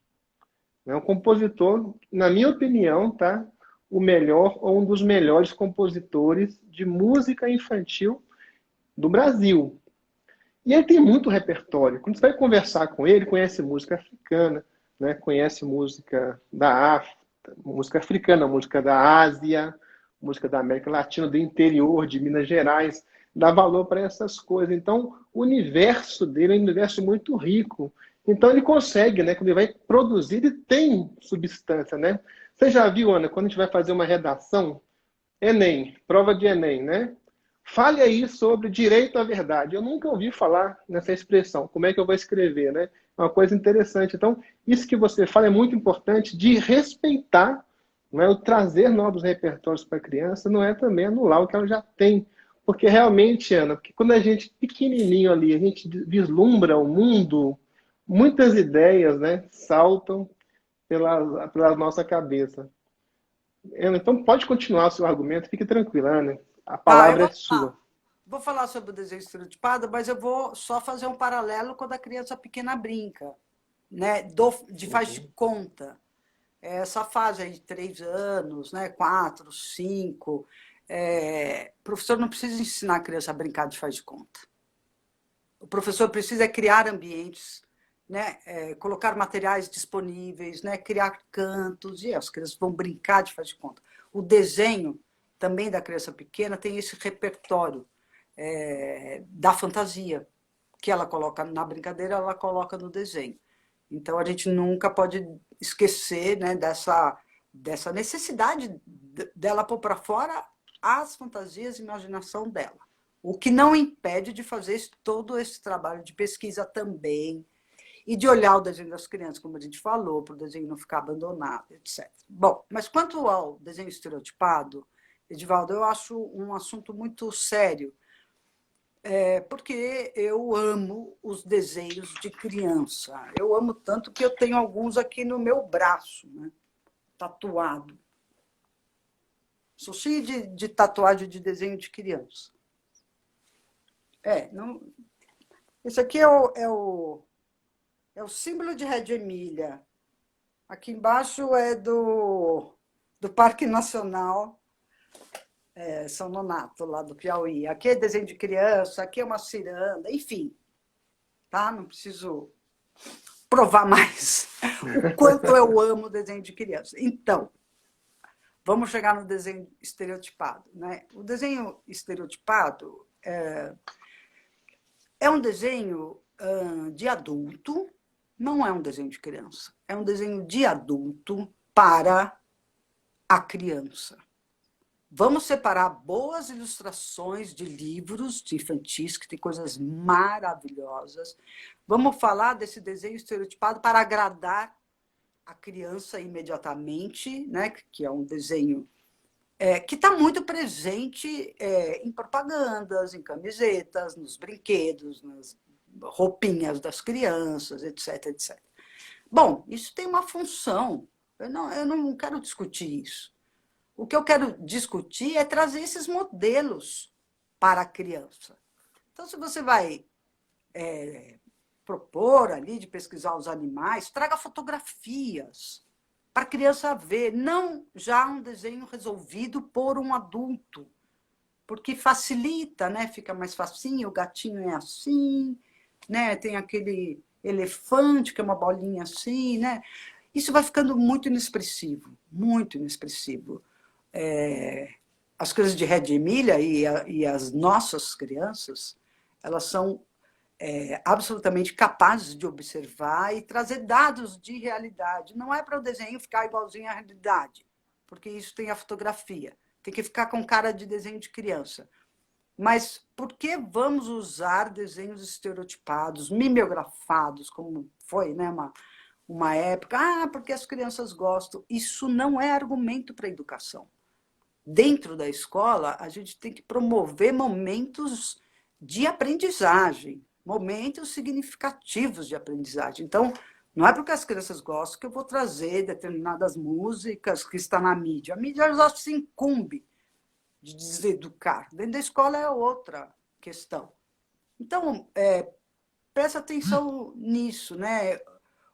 É um compositor, na minha opinião, tá, o melhor ou um dos melhores compositores de música infantil do Brasil. E ele tem muito repertório. Quando você vai conversar com ele, conhece música africana, né, conhece música da África, música africana, música da Ásia, música da América Latina, do interior, de Minas Gerais, dá valor para essas coisas. Então, o universo dele é um universo muito rico. Então, ele consegue, né? Quando ele vai produzir, ele tem substância, né? Você já viu, Ana, quando a gente vai fazer uma redação, Enem, prova de Enem, né? Fale aí sobre direito à verdade. Eu nunca ouvi falar nessa expressão. Como é que eu vou escrever, né? É uma coisa interessante. Então, isso que você fala é muito importante de respeitar, não é? O trazer novos repertórios para a criança não é também anular o que ela já tem. Porque realmente, Ana, porque quando a gente pequenininho ali, a gente vislumbra o mundo, muitas ideias, né, saltam pela nossa cabeça. Ana, então pode continuar o seu argumento, fique tranquila, Ana. A Ah, eu palavra é sua. vou falar sobre o desenho estereotipado, mas eu vou só fazer um paralelo quando a criança pequena brinca, né? De faz de conta. Essa fase aí de 3 anos, né? 4, 5. O professor não precisa ensinar a criança a brincar de faz de conta. O professor precisa criar ambientes, né? Colocar materiais disponíveis, né? Criar cantos, e as crianças vão brincar de faz de conta. O desenho também da criança pequena, tem esse repertório da fantasia, que ela coloca na brincadeira, ela coloca no desenho. Então, a gente nunca pode esquecer, né, dessa necessidade dela pôr para fora as fantasias e imaginação dela. O que não impede de fazer todo esse trabalho de pesquisa também, e de olhar o desenho das crianças, como a gente falou, para o desenho não ficar abandonado, etc. Bom, mas quanto ao desenho estereotipado, Edivaldo, eu acho um assunto muito sério, porque eu amo os desenhos de criança. Eu amo tanto que eu tenho alguns aqui no meu braço, né, tatuado. Sou cheia de tatuagem de desenho de criança. Não... Esse aqui é o símbolo de Reggio Emília. Aqui embaixo é do Parque Nacional São Donato, lá do Piauí. Aqui é desenho de criança, aqui é uma ciranda, enfim. Tá? Não preciso provar mais o quanto eu amo desenho de criança. Então, vamos chegar no desenho estereotipado, né? O desenho estereotipado é um desenho de adulto, não é um desenho de criança, é um desenho de adulto para a criança. Vamos separar boas ilustrações de livros de infantis, que tem coisas maravilhosas. Vamos falar desse desenho estereotipado para agradar a criança imediatamente, né? Que é um desenho que está muito presente em propagandas, em camisetas, nos brinquedos, nas roupinhas das crianças, etc, etc. Bom, isso tem uma função. Eu não quero discutir isso. O que eu quero discutir é trazer esses modelos para a criança. Então, se você vai propor ali de pesquisar os animais, traga fotografias para a criança ver, não já um desenho resolvido por um adulto, porque facilita, né? Fica mais facinho, o gatinho é assim, né? Tem aquele elefante que é uma bolinha assim, né? Isso vai ficando muito inexpressivo, muito inexpressivo. As coisas de Reggio Emília e as nossas crianças, elas são absolutamente capazes de observar e trazer dados de realidade. Não é para o desenho ficar igualzinho à realidade, porque isso tem a fotografia. Tem que ficar com cara de desenho de criança. Mas por que vamos usar desenhos estereotipados, mimeografados, como foi, né, uma época? Porque as crianças gostam. Isso não é argumento para a educação. Dentro da escola, a gente tem que promover momentos de aprendizagem, momentos significativos de aprendizagem. Então, não é porque as crianças gostam que eu vou trazer determinadas músicas que estão na mídia. A mídia já se incumbe de deseducar. Dentro da escola é outra questão. Então, presta atenção nisso, né?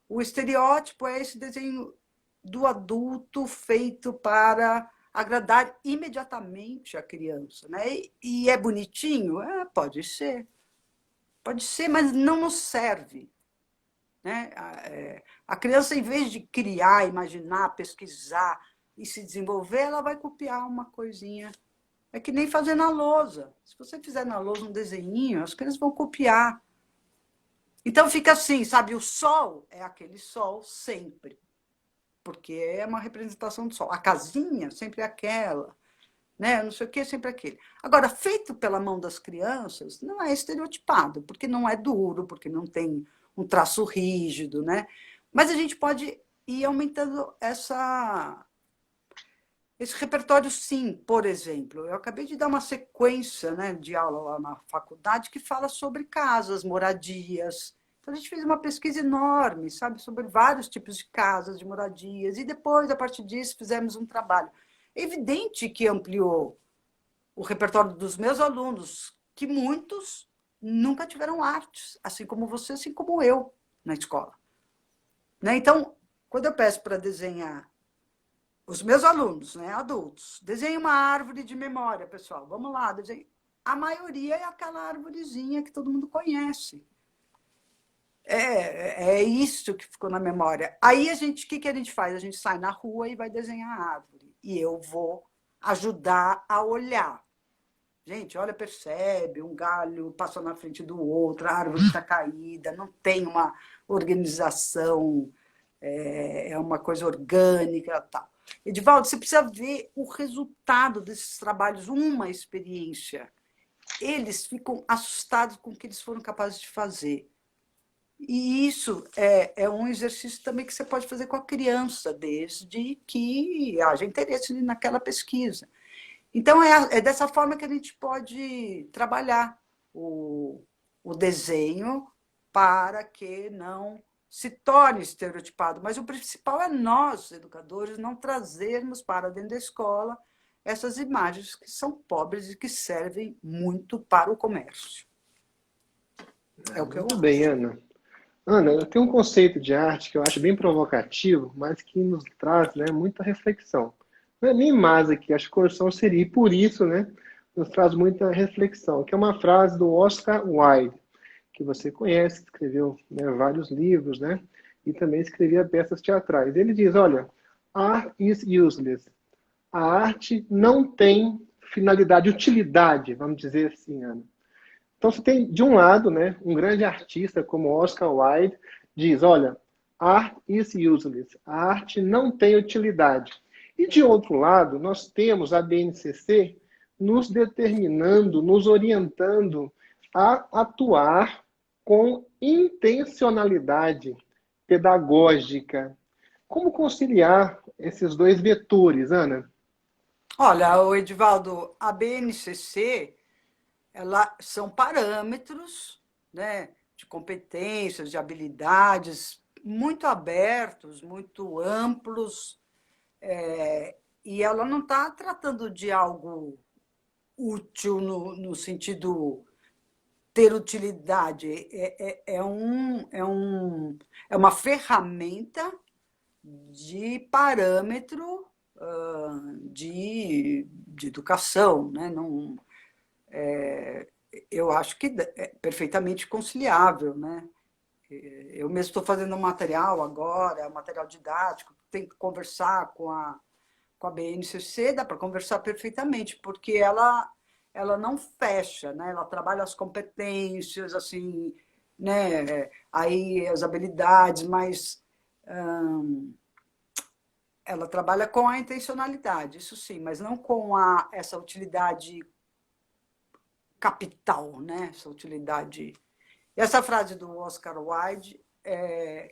O estereótipo é esse desenho do adulto feito para agradar imediatamente a criança, né? E é bonitinho? Pode ser. Pode ser, mas não nos serve. Né? A criança, em vez de criar, imaginar, pesquisar e se desenvolver, ela vai copiar uma coisinha. É que nem fazer na lousa. Se você fizer na lousa um desenhinho, as crianças vão copiar. Então fica assim, sabe? O sol é aquele sol sempre, porque é uma representação do sol. A casinha sempre é aquela, né? Não sei o que, sempre aquele. Agora, feito pela mão das crianças, não é estereotipado, porque não é duro, porque não tem um traço rígido, né? Mas a gente pode ir aumentando esse repertório, sim. Por exemplo, eu acabei de dar uma sequência, né, de aula lá na faculdade que fala sobre casas, moradias. Então, a gente fez uma pesquisa enorme, sabe, sobre vários tipos de casas, de moradias, e depois, a partir disso, fizemos um trabalho. É evidente que ampliou o repertório dos meus alunos, que muitos nunca tiveram artes, assim como você, assim como eu, na escola. Né? Então, quando eu peço para desenhar os meus alunos, né, adultos, desenhem uma árvore de memória, pessoal. Vamos lá, desenhe. A maioria é aquela árvorezinha que todo mundo conhece. É isso que ficou na memória. Aí o que a gente faz? A gente sai na rua e vai desenhar a árvore. E eu vou ajudar a olhar. Gente, olha, percebe, um galho passou na frente do outro, a árvore está caída, não tem uma organização, é uma coisa orgânica, tal. Edivaldo, você precisa ver o resultado desses trabalhos, uma experiência. Eles ficam assustados com o que eles foram capazes de fazer. E isso é um exercício também que você pode fazer com a criança, desde que haja interesse naquela pesquisa. Então, é dessa forma que a gente pode trabalhar o desenho para que não se torne estereotipado. Mas o principal é nós, educadores, não trazermos para dentro da escola essas imagens que são pobres e que servem muito para o comércio. É o que eu Muito acho. bem, Ana. Ana, eu tenho um conceito de arte que eu acho bem provocativo, mas que nos traz, né, muita reflexão. Não é nem mais aqui, acho que correção seria, e por isso, né, nos traz muita reflexão, que é uma frase do Oscar Wilde, que você conhece, que escreveu, né, vários livros, né, e também escrevia peças teatrais. Ele diz, olha, art is useless. A arte não tem finalidade, utilidade, vamos dizer assim, Ana. Então, você tem, de um lado, né, um grande artista como Oscar Wilde diz, olha, art is useless. A arte não tem utilidade. E, de outro lado, nós temos a BNCC nos determinando, nos orientando a atuar com intencionalidade pedagógica. Como conciliar esses dois vetores, Ana? Olha, o Edivaldo, a BNCC são parâmetros, né, de competências, de habilidades muito abertos, muito amplos, e ela não está tratando de algo útil no sentido ter utilidade. É uma ferramenta de parâmetro de educação, né? Não, eu acho que é perfeitamente conciliável, né? Eu mesmo estou fazendo um material agora, um material didático, tem que conversar com a BNCC, dá para conversar perfeitamente, porque ela não fecha, né? Ela trabalha as competências, assim, né? Aí as habilidades, mas ela trabalha com a intencionalidade, isso sim, mas não com essa utilidade capital, né? Essa utilidade. E essa frase do Oscar Wilde,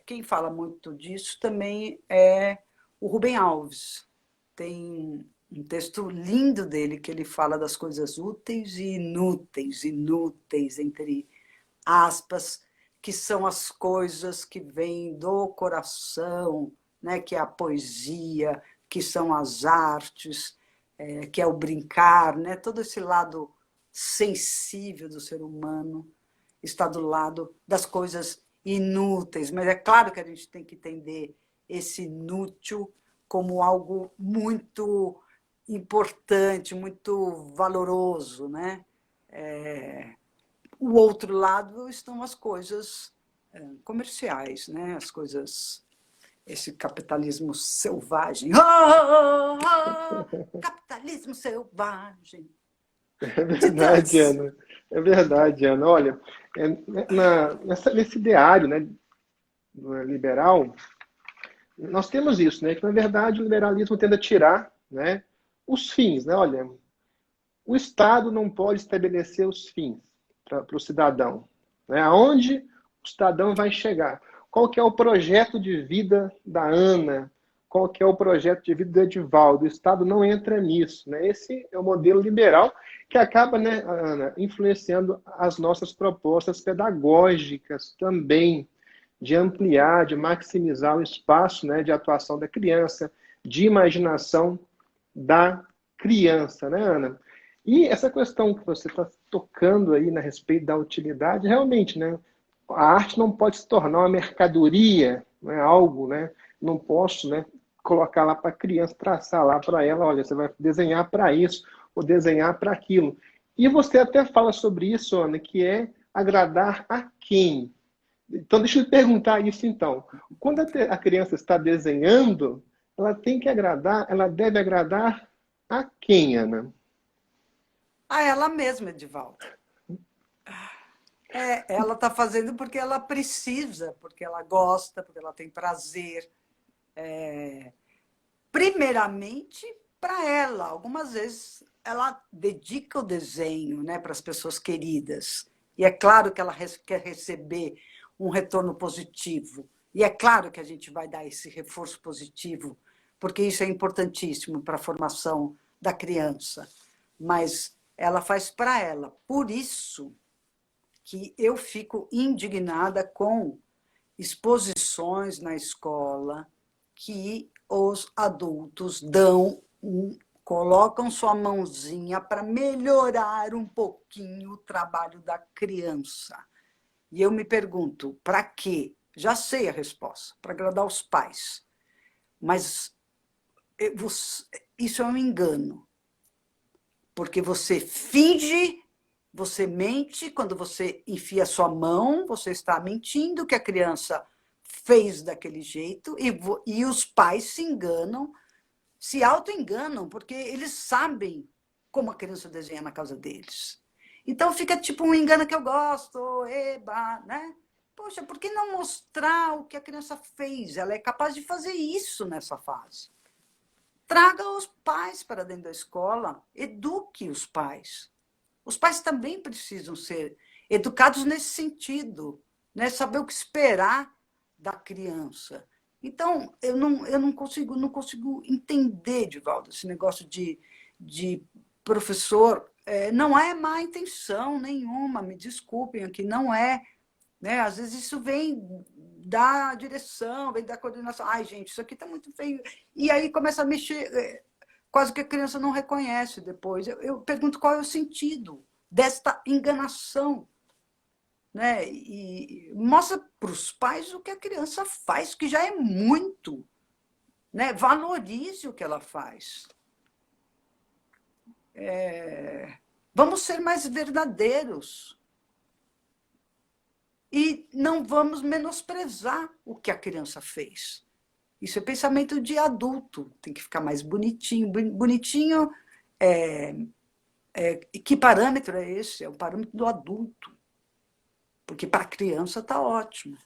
quem fala muito disso também é o Rubem Alves. Tem um texto lindo dele que ele fala das coisas úteis e inúteis, inúteis entre aspas, que são as coisas que vêm do coração, né? Que é a poesia, que são as artes, que é o brincar, né? Todo esse lado sensível do ser humano está do lado das coisas inúteis. Mas é claro que a gente tem que entender esse inútil como algo muito importante, muito valoroso, né? O outro lado estão as coisas comerciais, né? As coisas, esse capitalismo selvagem. Capitalismo selvagem. É verdade, Ana. É verdade, Ana. Olha, nesse ideário, né, liberal, nós temos isso, né? Que, na verdade, o liberalismo tende a tirar, né, os fins, né? Olha, o Estado não pode estabelecer os fins para o cidadão, né? Aonde o cidadão vai chegar? Qual que é o projeto de vida da Ana? Qual que é o projeto de vida do Edivaldo? O Estado não entra nisso, né? Esse é o modelo liberal que acaba, né, Ana, influenciando as nossas propostas pedagógicas também, de ampliar, de maximizar o espaço, né, de atuação da criança, de imaginação da criança, né, Ana? E essa questão que você está tocando aí a respeito da utilidade, realmente, né, a arte não pode se tornar uma mercadoria, né, algo, né, não posso, né, colocar lá para a criança, traçar lá para ela, olha, você vai desenhar para isso, ou desenhar para aquilo. E você até fala sobre isso, Ana, que é agradar a quem? Então, deixa eu perguntar isso, então. Quando a criança está desenhando, ela tem que agradar, ela deve agradar A quem, Ana? A ela mesma, Edivaldo. Ela está fazendo porque ela precisa, porque ela gosta, porque ela tem prazer. Primeiramente, para ela. Algumas vezes ela dedica o desenho, né, para as pessoas queridas. E é claro que ela quer receber um retorno positivo. E é claro que a gente vai dar esse reforço positivo, porque isso é importantíssimo para a formação da criança. Mas ela faz para ela. Por isso que eu fico indignada com exposições na escola que os adultos colocam sua mãozinha para melhorar um pouquinho o trabalho da criança. E eu me pergunto, para quê? Já sei a resposta, para agradar os pais. Mas isso é um engano, porque você finge, você mente, quando você enfia sua mão, você está mentindo que a criança fez daquele jeito, e os pais se enganam, se auto-enganam, porque eles sabem como a criança desenha na casa deles. Então fica tipo um engano que eu gosto, eba, né? Poxa, por que não mostrar o que a criança fez? Ela é capaz de fazer isso nessa fase. Traga os pais para dentro da escola, eduque os pais. Os pais também precisam ser educados nesse sentido, né? Saber o que esperar da criança. Então, eu não consigo entender, Divaldo, esse negócio de professor. Não é má intenção nenhuma, me desculpem aqui, não é. Né? Às vezes isso vem da direção, vem da coordenação. Ai, gente, isso aqui está muito feio. E aí começa a mexer, quase que a criança não reconhece depois. Eu pergunto qual é o sentido desta enganação. Né? E mostra para os pais o que a criança faz, que já é muito. Né? Valorize o que ela faz. Vamos ser mais verdadeiros. E não vamos menosprezar o que a criança fez. Isso é pensamento de adulto, tem que ficar mais bonitinho. Bonitinho, que parâmetro é esse? É o parâmetro do adulto. Porque para a criança está ótimo.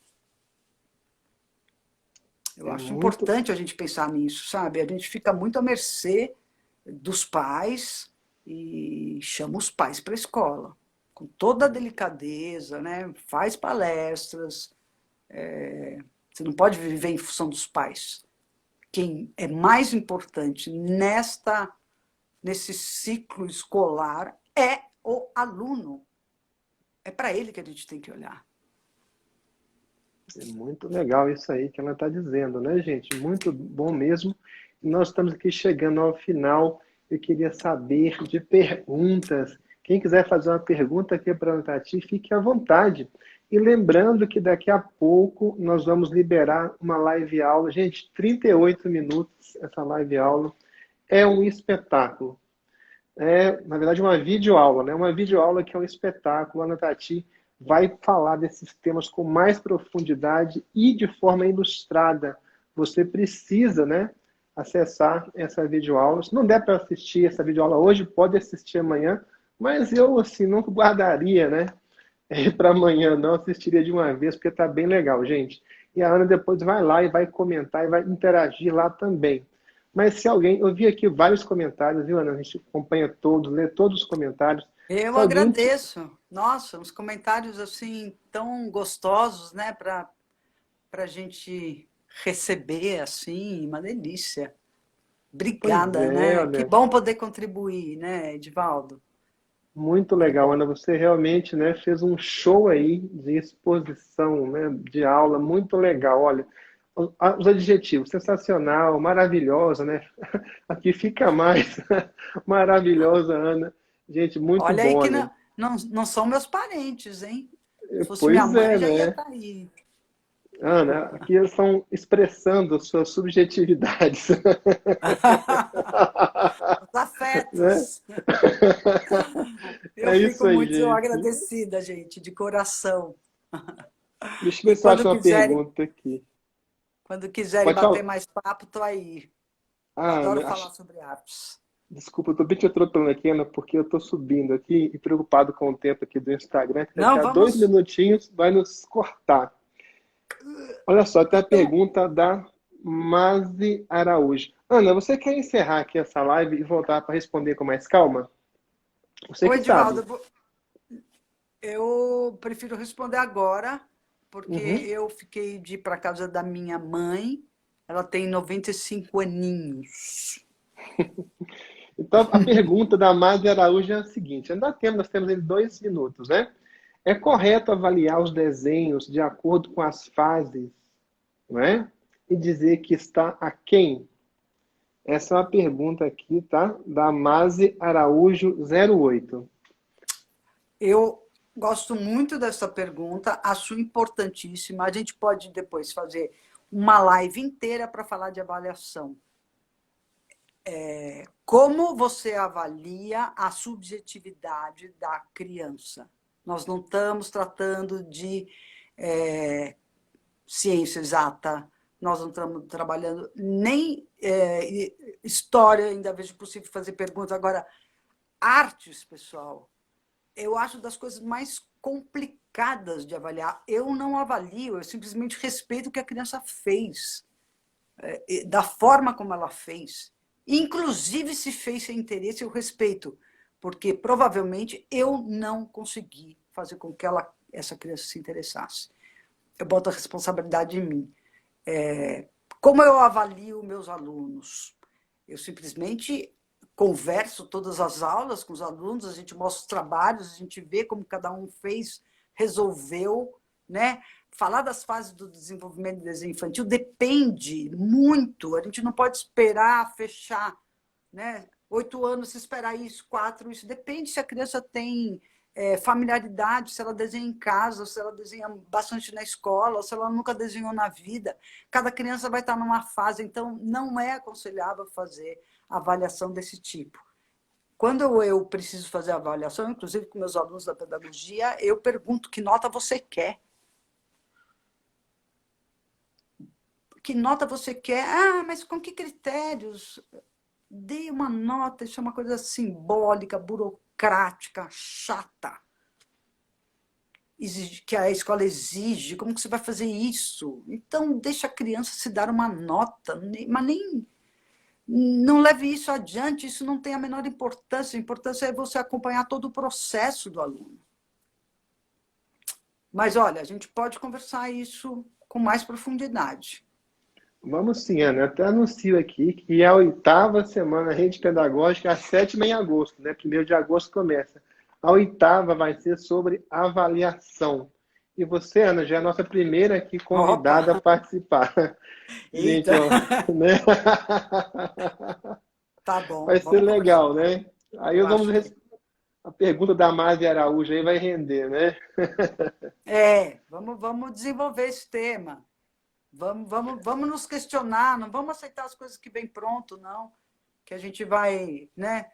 Eu acho importante a gente pensar nisso, sabe? A gente fica muito à mercê dos pais e chama os pais para a escola. Com toda a delicadeza, né? Faz palestras. Você não pode viver em função dos pais. Quem é mais importante nesse ciclo escolar é o aluno. É para ele que a gente tem que olhar. É muito legal isso aí que ela está dizendo, né, gente? Muito bom mesmo. Nós estamos aqui chegando ao final. Eu queria saber de perguntas. Quem quiser fazer uma pergunta aqui para a Tati, fique à vontade. E lembrando que daqui a pouco nós vamos liberar uma live aula. Gente, 38 minutos essa live aula. É um espetáculo. Na verdade, uma videoaula, né? Uma videoaula que é um espetáculo. A Ana Tati vai falar desses temas com mais profundidade e de forma ilustrada. Você precisa, né, acessar essa videoaula. Se não der para assistir essa videoaula hoje, pode assistir amanhã, mas eu, assim, não guardaria, né, para amanhã, não assistiria de uma vez, porque está bem legal, gente. E a Ana depois vai lá e vai comentar e vai interagir lá também. Mas se alguém... Eu vi aqui vários comentários, viu, Ana? A gente acompanha todos, lê todos os comentários. Eu agradeço. Nossa, uns comentários assim tão gostosos, né, para a gente receber, assim, uma delícia. Obrigada, né? Olha, Que bom poder contribuir, né, Edivaldo? muito legal, Ana. Você realmente, né, fez um show aí de exposição, né, de aula, muito legal. Olha, os adjetivos, sensacional, maravilhosa, né? Aqui fica mais maravilhosa, Ana. Gente, muito Olha aí bom, que olha. não são meus parentes, hein? Se fosse minha Pois é, mãe, já ia né? estar aí. Ana, aqui eles estão expressando suas subjetividades. Os Né? afetos. Eu É isso fico aí, muito gente. agradecida, gente, de coração. Deixa eu E ver se eu acho uma pergunta aqui. quando quiserem Pode bater falar. mais papo, tô aí. Eu Ah, adoro Ana, falar sobre artes. Desculpa, eu tô bem te atropelando aqui, Ana, porque eu tô subindo aqui e preocupado com o tempo aqui do Instagram, que daqui Não, a 2 minutinhos vai nos cortar. Olha só, tem a então, pergunta da Mazi Araújo. Ana, você quer encerrar aqui essa live e voltar para responder com mais calma? Você ô que Edivaldo, sabe. eu prefiro responder agora, porque Uhum. eu fiquei de ir para casa da minha mãe, ela tem 95 aninhos. Então, a pergunta da Mazi Araújo é a seguinte: nós temos aí 2 minutos, né? É correto avaliar os desenhos de acordo com as fases, não é? E dizer que está aquém? Essa é uma pergunta aqui, tá? Da Mazi Araújo 08. Eu gosto muito dessa pergunta, acho importantíssima. A gente pode depois fazer uma live inteira para falar de avaliação. Como você avalia a subjetividade da criança? Nós não estamos tratando de ciência exata, nós não estamos trabalhando nem história, ainda vejo possível fazer perguntas. Agora, artes, pessoal, eu acho das coisas mais complicadas de avaliar. Eu não avalio, eu simplesmente respeito o que a criança fez, da forma como ela fez. Inclusive, se fez sem interesse, eu respeito, porque provavelmente eu não consegui fazer com que essa criança se interessasse. Eu boto a responsabilidade em mim. Como eu avalio meus alunos? Eu simplesmente converso todas as aulas com os alunos, a gente mostra os trabalhos, a gente vê como cada um fez, resolveu, né? Falar das fases do desenvolvimento do desenho infantil depende muito, a gente não pode esperar fechar, né? 8 anos, se esperar isso, 4, isso depende se a criança tem familiaridade, se ela desenha em casa, se ela desenha bastante na escola, se ela nunca desenhou na vida. Cada criança vai estar numa fase, então não é aconselhável fazer avaliação desse tipo. Quando eu preciso fazer avaliação, inclusive com meus alunos da pedagogia, eu pergunto que nota você quer. Que nota você quer? Ah, mas com que critérios? Dê uma nota, isso é uma coisa simbólica, burocrática, chata. Que a escola exige, como que você vai fazer isso? Então, deixa a criança se dar uma nota, mas nem não leve isso adiante, isso não tem a menor importância. A importância é você acompanhar todo o processo do aluno. Mas, olha, a gente pode conversar isso com mais profundidade. Vamos sim, Ana. Eu até anuncio aqui que é a 8ª semana Rede Pedagógica, a 7ª em agosto, né? 1º de agosto começa. A 8ª vai ser sobre avaliação. E você, Ana, já é a nossa primeira aqui convidada a Opa! participar. Gente, Eita! ó, né? Tá bom, Vai ser vamos conversar. legal, né? Aí Eu nós vamos acho que a pergunta da Mari Araújo aí vai render, né? vamos desenvolver esse tema. Vamos nos questionar, não vamos aceitar as coisas que vem pronto, não. Que a gente vai, né,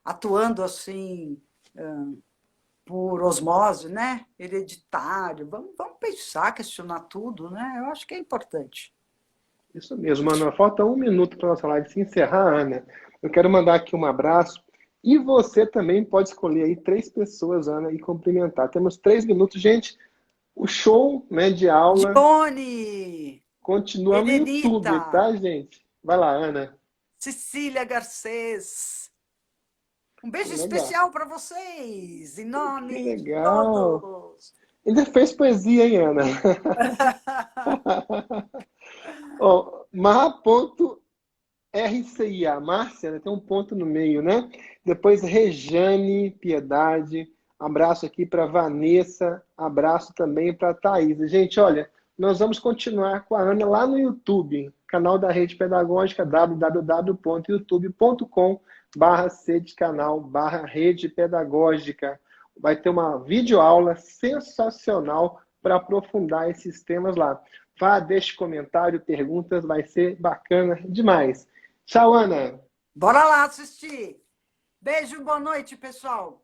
atuando assim, por osmose, né? Hereditário. Vamos pensar, questionar tudo, né? Eu acho que é importante. Isso mesmo, Ana. Falta 1 minuto para a nossa live se encerrar, Ana. Eu quero mandar aqui um abraço. E você também pode escolher aí 3 pessoas, Ana, e cumprimentar. Temos 3 minutos. Gente, o show, né, de aula Dione, continua no YouTube, Helenita, tá, gente? Vai lá, Ana. Cecília Garcês. Um beijo Legal. especial para vocês, em Que nome de legal. todos. Ainda fez poesia, hein, Ana? Ó, RCIA, Márcia, né? Tem um ponto no meio, né? Depois Rejane, Piedade, abraço aqui para Vanessa, abraço também para Thaís. Gente, olha, nós vamos continuar com a Ana lá no YouTube, canal da Rede Pedagógica, www.youtube.com/canal/Rede Pedagógica. Vai ter uma videoaula sensacional para aprofundar esses temas lá. Vá, deixe comentário, perguntas, vai ser bacana demais. Tchau, Ana. Bora lá assistir. Beijo, boa noite, pessoal.